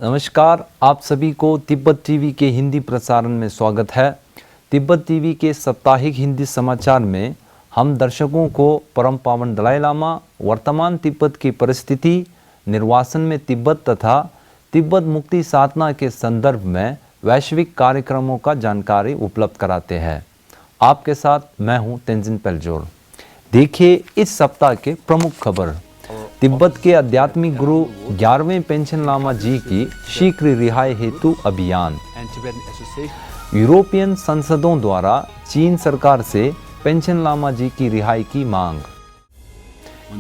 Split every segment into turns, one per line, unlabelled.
नमस्कार, आप सभी को तिब्बत टीवी के हिंदी प्रसारण में स्वागत है। तिब्बत टीवी के साप्ताहिक हिंदी समाचार में हम दर्शकों को परम पावन दलाई लामा, वर्तमान तिब्बत की परिस्थिति, निर्वासन में तिब्बत तथा तिब्बत मुक्ति साधना के संदर्भ में वैश्विक कार्यक्रमों का जानकारी उपलब्ध कराते हैं। आपके साथ मैं हूं तेंजिन पेलजोर। देखिए इस सप्ताह के प्रमुख खबर। तिब्बत के आध्यात्मिक गुरु 11वें पेंशन लामा जी की शीघ्र रिहाई हेतु अभियान। यूरोपियन संसदों द्वारा चीन सरकार से पेंशन लामा जी की रिहाई की मांग।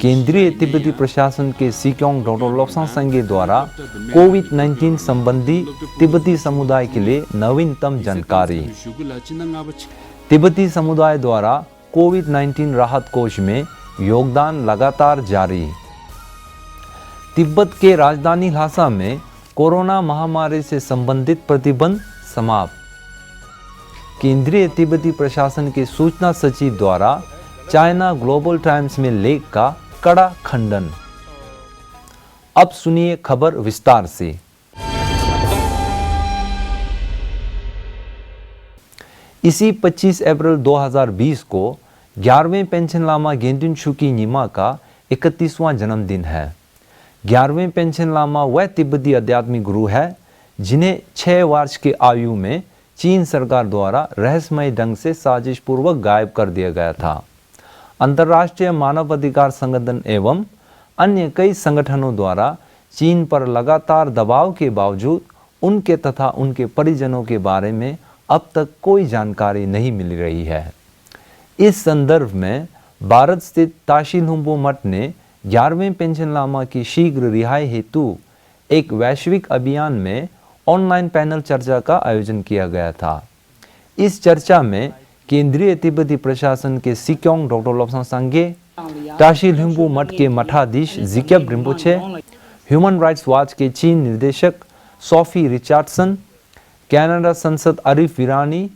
केंद्रीय तिब्बती प्रशासन के सिक्योंग डॉक्टर लोब्सांग संघे द्वारा कोविड-19 संबंधी तिब्बती समुदाय के लिए नवीनतम जानकारी। तिब्बती समुदाय द्वारा कोविड-19 राहत कोष में योगदान लगातार जारी। तिब्बत के राजधानी ल्हासा में कोरोना महामारी से संबंधित प्रतिबंध समाप्त। केंद्रीय तिब्बती प्रशासन के सूचना सचिव द्वारा चाइना ग्लोबल टाइम्स में लेख का कड़ा खंडन। अब सुनिए खबर विस्तार से। इसी 25 अप्रैल 2020 को 11वें पेंशन लामा गेंदुन शुकी नीमा का 31वां जन्मदिन है। 11वें पेंशन लामा वह तिब्बती आध्यात्मिक गुरु है जिन्हें 6 वर्ष की आयु में चीन सरकार द्वारा रहस्यमय ढंग से साजिश पूर्वक गायब कर दिया गया था। अंतर्राष्ट्रीय मानवाधिकार संगठन एवं अन्य कई संगठनों द्वारा चीन पर लगातार दबाव के बावजूद उनके तथा उनके परिजनों के बारे में अब तक कोई जानकारी नहीं मिल रही है। इस संदर्भ में भारत स्थित ताशी लुम्बू मठ ने 11वें पेंशन लामा की शीघ्र रिहाई हेतु एक वैश्विक अभियान में ऑनलाइन पैनल चर्चा का आयोजन किया गया था। इस चर्चा में केंद्रीय तिब्बती प्रशासन के सिक्योंग डॉक्टर लोब्सांग संघे, ताशी लुम्बू मठ के मठाधीश जिक्यब रिम्पोचे, ह्यूमन राइट्स वॉच के चीन निदेशक सोफी रिचर्डसन, कनाडा संसद आरिफ वीरानी,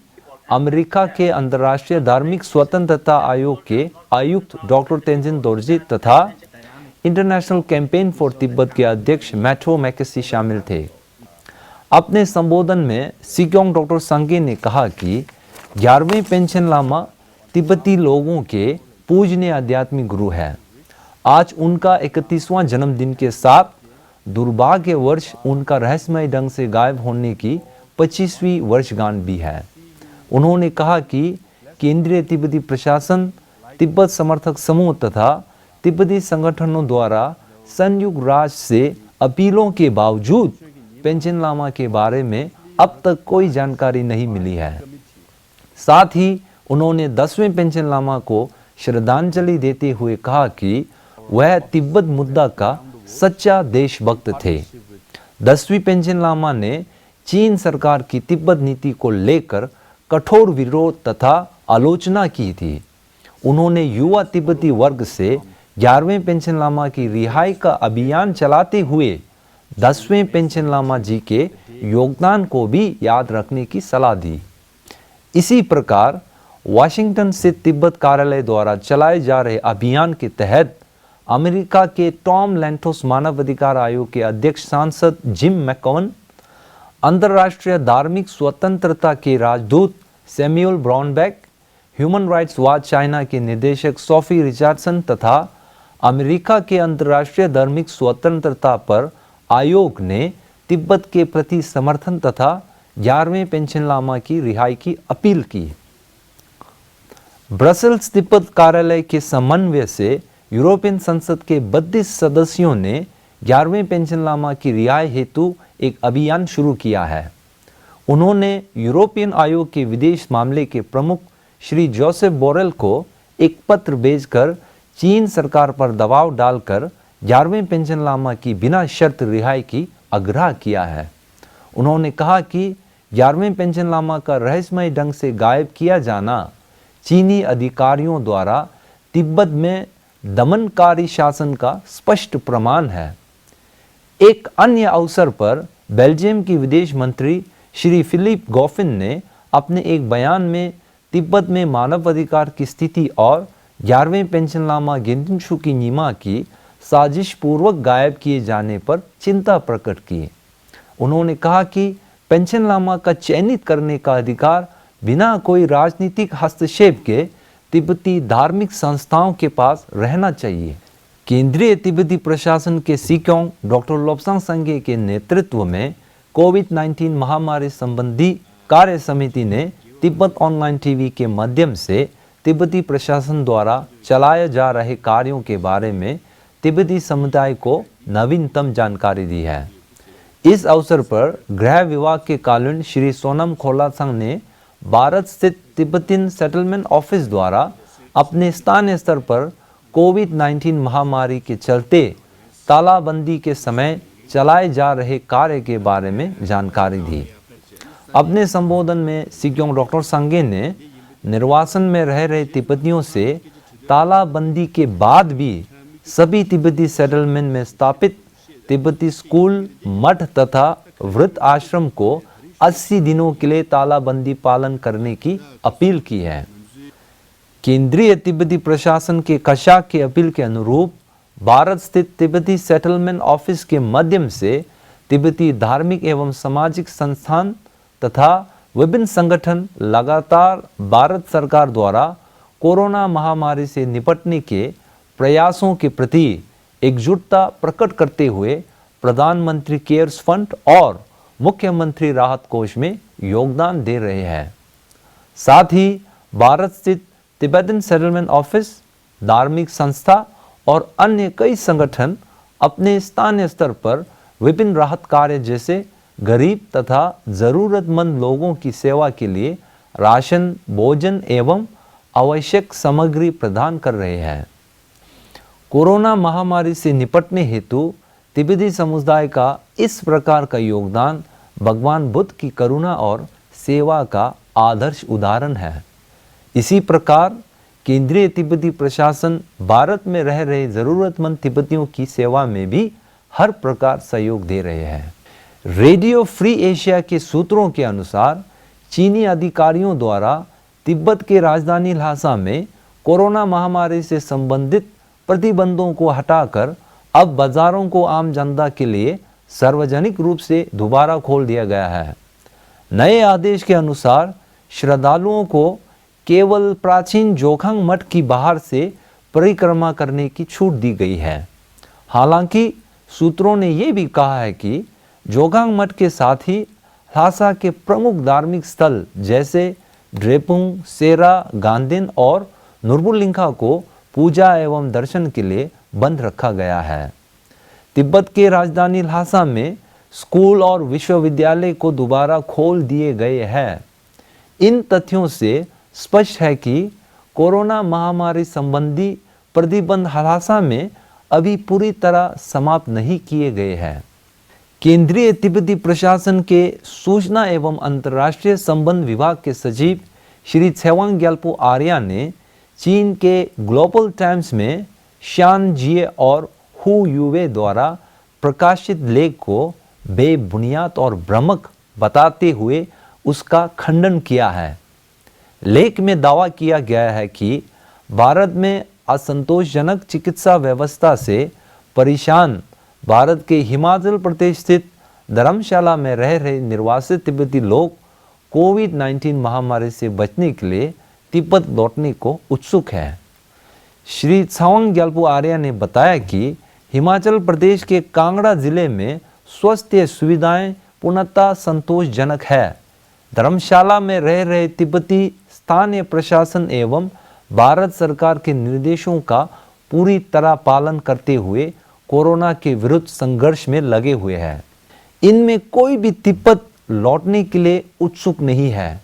अमेरिका के अंतर्राष्ट्रीय धार्मिक स्वतंत्रता आयोग के आयुक्त डॉक्टर तेंजिन दोरजी तथा इंटरनेशनल कैंपेन फॉर तिब्बत के अध्यक्ष मैथ्यू मैकेसी शामिल थे। अपने संबोधन में सिक्योंग डॉक्टर संघे ने कहा कि 11वें पेंशन लामा तिब्बती लोगों के पूजनीय आध्यात्मिक गुरु है। आज उनका 31वां जन्मदिन के साथ दुर्भाग्यवश उनका रहस्यमय ढंग से गायब होने की 25वीं वर्षगांठ भी है। उन्होंने कहा कि केंद्रीय तिब्बती प्रशासन, तिब्बत समर्थक समूह तथा तिब्बती संगठनों द्वारा संयुक्त राष्ट्र से अपीलों के बावजूद पेंशन लामा के बारे में अब तक कोई जानकारी नहीं मिली है। साथ ही उन्होंने 10वें पेंशन लामा को श्रद्धांजलि देते हुए कहा कि वह तिब्बत मुद्दा का सच्चा देशभक्त थे। 10वीं पेंशन लामा ने चीन सरकार की तिब्बत नीति को लेकर कठोर विरोध तथा आलोचना की थी। उन्होंने युवा तिब्बती वर्ग से 11वें पेंशन लामा की रिहाई का अभियान चलाते हुए 10वें पेंशन लामा जी के योगदान को भी याद रखने की सलाह दी। इसी प्रकार वाशिंगटन स्थित तिब्बत कार्यालय द्वारा चलाए जा रहे अभियान के तहत अमेरिका के टॉम लैंथोस मानवाधिकार आयोग के अध्यक्ष सांसद जिम मैकवन, अंतर्राष्ट्रीय धार्मिक स्वतंत्रता के राजदूत Samuel Brownback, human rights watch China के निदेशक सोफी रिचर्डसन तथा अमेरिका के अंतर्राष्ट्रीय धार्मिक स्वतंत्रता पर आयोग ने तिब्बत के प्रति समर्थन तथा 11वें पेंशन लामा की रिहाई की अपील की। ब्रसेल्स तिब्बत कार्यालय के समन्वय से यूरोपियन संसद के 32 सदस्यों ने 11वें पेंशन लामा की रिहाई हेतु एक अभियान शुरू किया है। उन्होंने यूरोपियन आयोग के विदेश मामले के प्रमुख श्री जोसेफ बोरेल को एक पत्र भेजकर चीन सरकार पर दबाव डालकर 11वें पेंशन लामा की बिना शर्त रिहाई की आग्रह किया है। उन्होंने कहा कि 11वें पेंशन लामा का रहस्यमय ढंग से गायब किया जाना चीनी अधिकारियों द्वारा तिब्बत में दमनकारी शासन का स्पष्ट प्रमाण है। एक अन्य अवसर पर बेल्जियम की विदेश मंत्री श्री फिलिप गॉफिन ने अपने एक बयान में तिब्बत में मानवाधिकार की स्थिति और 11वें पेंशन लामा गेंदुन शुकी नीमा की साजिश पूर्वक गायब किए जाने पर चिंता प्रकट की। उन्होंने कहा कि पेंशन लामा का चयनित करने का अधिकार बिना कोई राजनीतिक हस्तक्षेप के तिब्बती धार्मिक संस्थाओं के पास रहना चाहिए। केंद्रीय तिब्बती प्रशासन के सिक्योंग डॉक्टर लोब्सांग संगे के नेतृत्व में कोविड-19 महामारी संबंधी कार्य समिति ने तिब्बत ऑनलाइन टीवी के माध्यम से तिब्बती प्रशासन द्वारा चलाए जा रहे कार्यों के बारे में तिब्बती समुदाय को नवीनतम जानकारी दी है। इस अवसर पर गृह विभाग के कालुन श्री सोनम खोलासंग ने भारत स्थित तिब्बतियन सेटलमेंट ऑफिस द्वारा अपने स्थानीय स्तर पर कोविड-19 महामारी के चलते तालाबंदी के समय चलाए जा रहे कार्य के बारे में जानकारी दी। अपने संबोधन में सिक्योंग डॉक्टर संगे ने निर्वासन में रह रहे तिब्बतियों से तालाबंदी के बाद भी सभी तिब्बती सेटलमेंट में स्थापित तिब्बती स्कूल, मठ तथा वृद्ध आश्रम को 80 दिनों के लिए तालाबंदी पालन करने की अपील की है। केंद्रीय तिब्बती प्रशासन के कशाक की अपील के अनुरूप भारत स्थित तिब्बती सेटलमेंट ऑफिस के माध्यम से तिब्बती धार्मिक एवं सामाजिक संस्थान तथा विभिन्न संगठन लगातार भारत सरकार द्वारा कोरोना महामारी से निपटने के प्रयासों के प्रति एकजुटता प्रकट करते हुए प्रधानमंत्री केयर्स फंड और मुख्यमंत्री राहत कोष में योगदान दे रहे हैं। साथ ही भारत स्थित तिब्बतियन सेटलमेंट ऑफिस, धार्मिक संस्था और अन्य कई संगठन अपने स्थानीय स्तर पर विभिन्न राहत कार्य जैसे गरीब तथा जरूरतमंद लोगों की सेवा के लिए राशन, भोजन एवं आवश्यक सामग्री प्रदान कर रहे हैं। कोरोना महामारी से निपटने हेतु तिब्बती समुदाय का इस प्रकार का योगदान भगवान बुद्ध की करुणा और सेवा का आदर्श उदाहरण है। इसी प्रकार केंद्रीय तिब्बती प्रशासन भारत में रह रहे जरूरतमंद तिब्बतियों की सेवा में भी हर प्रकार सहयोग दे रहे हैं। रेडियो फ्री एशिया के सूत्रों के अनुसार चीनी अधिकारियों द्वारा तिब्बत के राजधानी ल्हासा में कोरोना महामारी से संबंधित प्रतिबंधों को हटाकर अब बाजारों को आम जनता के लिए सार्वजनिक रूप से दोबारा खोल दिया गया है। नए आदेश के अनुसार श्रद्धालुओं को केवल प्राचीन जोखांग मठ की बाहर से परिक्रमा करने की छूट दी गई है। हालांकि सूत्रों ने यह भी कहा है कि जोखांग मठ के साथ ही ल्हासा के प्रमुख धार्मिक स्थल जैसे ड्रेपुंग, सेरा, गांधिन और नुर्बुलिंखा को पूजा एवं दर्शन के लिए बंद रखा गया है। तिब्बत के राजधानी ल्हासा में स्कूल और विश्वविद्यालय को दोबारा खोल दिए गए हैं। इन तथ्यों से स्पष्ट है कि कोरोना महामारी संबंधी प्रतिबंध ल्हासा में अभी पूरी तरह समाप्त नहीं किए गए हैं। केंद्रीय तिब्बती प्रशासन के सूचना एवं अंतर्राष्ट्रीय संबंध विभाग के सचिव श्री छेवांग ग्याल्पो आर्या ने चीन के ग्लोबल टाइम्स में शान जिए और हु युवे द्वारा प्रकाशित लेख को बेबुनियाद और भ्रामक बताते हुए उसका खंडन किया है। लेख में दावा किया गया है कि भारत में असंतोषजनक चिकित्सा व्यवस्था से परेशान भारत के हिमाचल प्रदेश स्थित धर्मशाला में रह रहे निर्वासित तिब्बती लोग कोविड-19 महामारी से बचने के लिए तिब्बत लौटने को उत्सुक हैं। श्री छावांग ग्याल्पो आर्या ने बताया कि हिमाचल प्रदेश के कांगड़ा जिले में स्वास्थ्य सुविधाएं पूर्णतः संतोषजनक है। धर्मशाला में रह रहे तिब्बती स्थानीय प्रशासन एवं भारत सरकार के निर्देशों का पूरी तरह पालन करते हुए कोरोना के विरुद्ध संघर्ष में लगे हुए हैं। इनमें कोई भी तिब्बत लौटने के लिए उत्सुक नहीं है।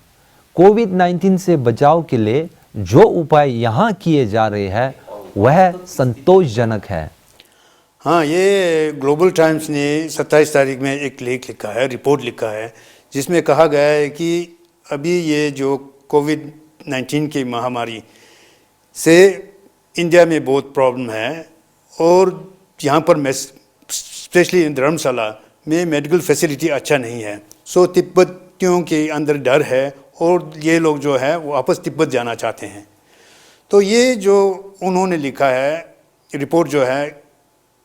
कोविड-19 से बचाव के लिए जो उपाय यहाँ किए जा रहे हैं वह संतोषजनक है।
हाँ, ये ग्लोबल टाइम्स ने 27 तारीख में एक लेख लिखा है, रिपोर्ट लिखा है, जिसमें कहा गया है कि अभी ये जो कोविड-19 की महामारी से इंडिया में बहुत प्रॉब्लम है और यहाँ पर स्पेशली धर्मशाला में मेडिकल फैसिलिटी अच्छा नहीं है। सो तिब्बतियों के अंदर डर है और ये लोग जो है वो वापस तिब्बत जाना चाहते हैं। तो ये जो उन्होंने लिखा है रिपोर्ट जो है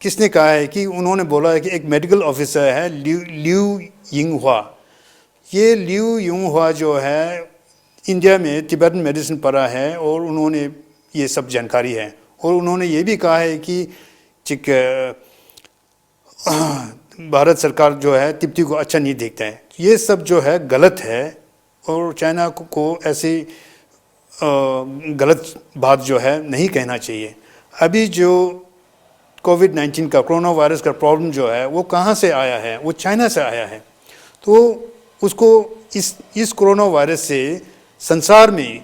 किसने कहा है कि उन्होंने बोला है कि एक मेडिकल ऑफिसर है लिू यिंगहुआ। ये लिू यिंगहुआ जो है इंडिया में तिब्बतन मेडिसिन पढ़ा है और उन्होंने ये सब जानकारी है। और उन्होंने ये भी कहा है कि भारत सरकार जो है तिब्बती को अच्छा नहीं देखता है। ये सब जो है गलत है और चाइना को ऐसी गलत बात जो है नहीं कहना चाहिए। अभी जो कोविड-19 का कोरोना वायरस का प्रॉब्लम जो है वो कहाँ से आया है? वो चाइना से आया है। तो उसको इस कोरोना वायरस से संसार में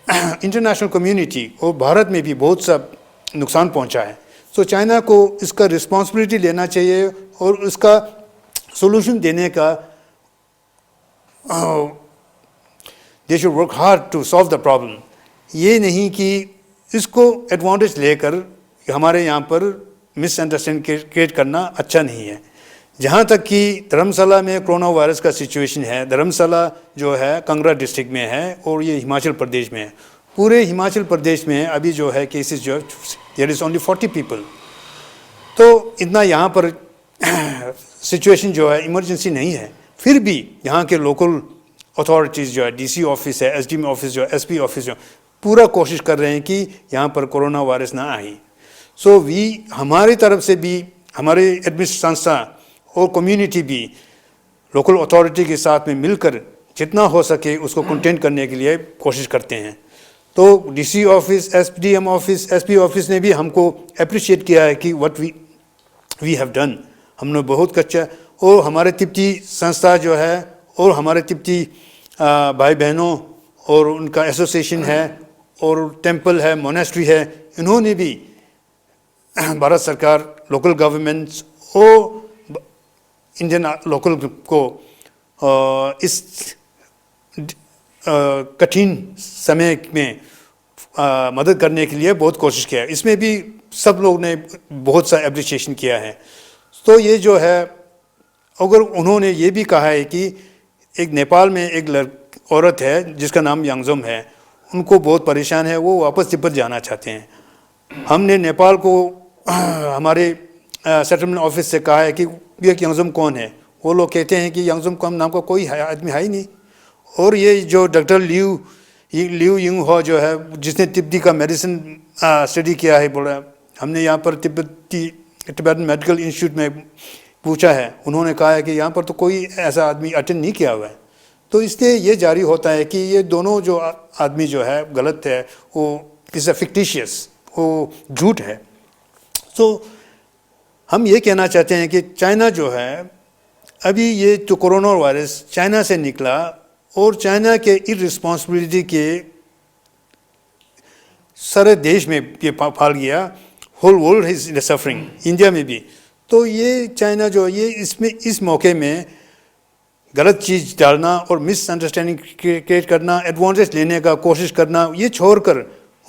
इंटरनेशनल कम्युनिटी और भारत में भी बहुत सा नुकसान पहुंचा है। तो चाइना को इसका रिस्पॉन्सिबिलिटी लेना चाहिए और उसका सोल्यूशन देने का they should work hard to solve the problem. ये नहीं कि इसको एडवांटेज लेकर हमारे यहाँ पर मिसअंडरस्टैंडिंग क्रिएट करना अच्छा नहीं है। जहाँ तक कि धर्मशाला में कोरोना वायरस का सिचुएशन है, धर्मशाला जो है कांगड़ा डिस्ट्रिक्ट में है और ये हिमाचल प्रदेश में है। पूरे हिमाचल प्रदेश में अभी जो है केसेस जो देयर इज़ ओनली 40 पीपल। तो इतना यहाँ पर सिचुएशन जो है इमरजेंसी नहीं है। फिर भी यहाँ के लोकल अथॉरिटीज़ जो है डीसी ऑफिस है, एसडीएम ऑफिस जो है, एसपी ऑफिस जो पूरा कोशिश कर रहे हैं कि यहाँ पर कोरोना वायरस ना आए। सो हमारी तरफ से भी हमारे एडमिनिस्ट्रेशन संस्था और कम्युनिटी भी लोकल अथॉरिटी के साथ में मिलकर जितना हो सके उसको कंटेन करने के लिए कोशिश करते हैं। तो DC office, SDM office, SP office ने भी हमको अप्रिशिएट किया है कि व्हाट वी हैव डन। हमने बहुत कच्चा और हमारे तिब्बती संस्था जो है और हमारे तिब्बती भाई बहनों और उनका एसोसिएशन है और टेम्पल है, मोनेस्ट्री है, इन्होंने भी भारत सरकार, लोकल गवर्नमेंट्स और इंडियन लोकल को इस कठिन समय में मदद करने के लिए बहुत कोशिश किया है। इसमें भी सब लोग ने बहुत सा एप्रिसिएशन किया है। तो ये जो है, अगर उन्होंने ये भी कहा है कि एक नेपाल में एक औरत है जिसका नाम यांगजोम है, उनको बहुत परेशान है, वो वापस तिब्बत जाना चाहते हैं। हमने नेपाल को हमारे सेटलमेंट ऑफिस से कहा है कि ये यांगजोम कौन है। वो लोग कहते हैं कि यांगजोम कम नाम का कोई आदमी है ही नहीं। और ये जो डॉक्टर लिू यिंगहुआ जो है, जिसने तिब्बती का मेडिसिन स्टडी किया है, बोला हमने यहाँ पर तिब्बतन मेडिकल इंस्टीट्यूट में पूछा है, उन्होंने कहा है कि यहाँ पर तो कोई ऐसा आदमी अटेंड नहीं किया हुआ है। तो इसलिए ये जारी होता है कि ये दोनों जो आदमी जो है गलत है, वो इज़ अ फिक्टिशियस, वो झूठ है। तो हम ये कहना चाहते हैं कि चाइना जो है, अभी ये जो कोरोना वायरस चाइना से निकला और चाइना के इररिस्पॉन्सिबिलिटी के सारे देश में ये फैल गया, whole world is suffering, India में भी। तो ये चाइना जो ये इसमें इस मौके में गलत चीज़ डालना और मिसअंडरस्टैंडिंग क्रिएट करना, एडवांटेज लेने का कोशिश करना, ये छोड़कर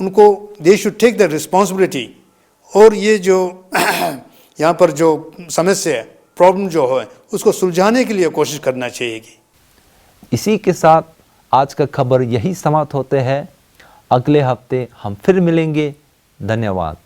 उनको they should take the responsibility. और ये जो यहाँ पर जो समस्या है, प्रॉब्लम जो है, उसको सुलझाने के लिए कोशिश करना चाहिए।
इसी के साथ आज का खबर यही समाप्त होते हैं। अगले हफ्ते हम फिर मिलेंगे। धन्यवाद।